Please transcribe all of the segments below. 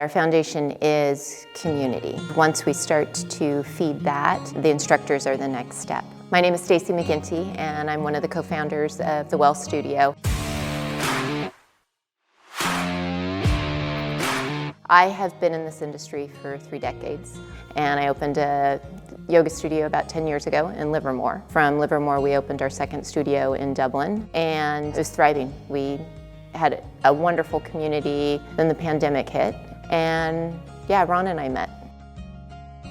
Our foundation is community. Once we start to feed that, the instructors are the next step. My name is Stacy McGinty, and I'm one of the co-founders of the Well Studio. I have been in this industry for 3 decades, and I opened a yoga studio about 10 years ago in Livermore. From Livermore, we opened our second studio in Dublin, and it was thriving. We had a wonderful community. Then the pandemic hit, and yeah, Ron and I met.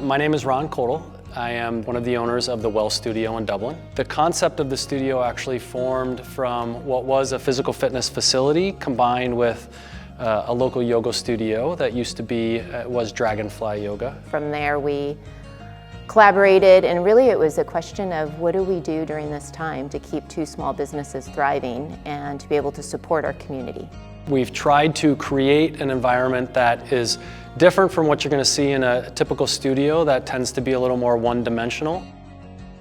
My name is Ron Kodal. I am one of the owners of the Well Studio in Dublin. The concept of the studio actually formed from what was a physical fitness facility combined with a local yoga studio that used to be, was Dragonfly Yoga. From there we collaborated, and really it was a question of what do we do during this time to keep 2 small businesses thriving and to be able to support our community. We've tried to create an environment that is different from what you're going to see in a typical studio that tends to be a little more one-dimensional.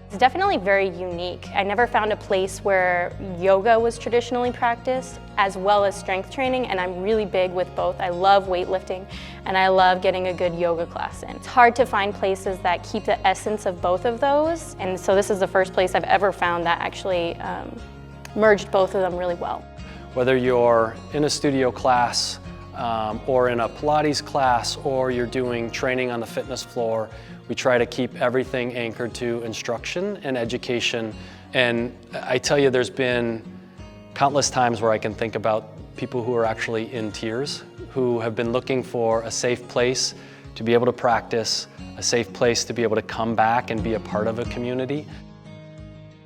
It's definitely very unique. I never found a place where yoga was traditionally practiced as well as strength training, and I'm really big with both. I love weightlifting and I love getting a good yoga class in. It's hard to find places that keep the essence of both of those, and so this is the first place I've ever found that actually merged both of them really well. Whether you're in a studio class or in a Pilates class, or you're doing training on the fitness floor, we try to keep everything anchored to instruction and education. And I tell you, there's been countless times where I can think about people who are actually in tears, who have been looking for a safe place to be able to practice, a safe place to be able to come back and be a part of a community.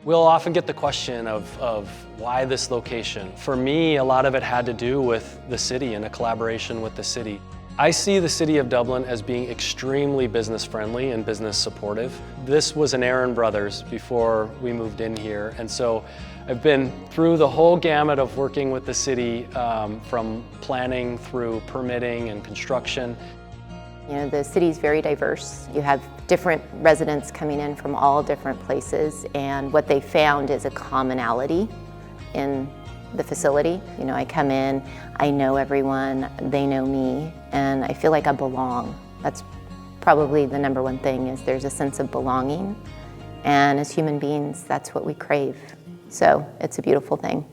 We'll often get the question of why this location? For me, a lot of it had to do with the city and a collaboration with the city. I see the city of Dublin as being extremely business friendly and business supportive. This was an Aaron Brothers before we moved in here, and so I've been through the whole gamut of working with the city, from planning through permitting and construction. You know, the city is very diverse. You have different residents coming in from all different places, and what they found is a commonality in the facility. You know, I come in, I know everyone, they know me, and I feel like I belong. That's probably the #1 thing, is there's a sense of belonging, and as human beings, that's what we crave. So it's a beautiful thing.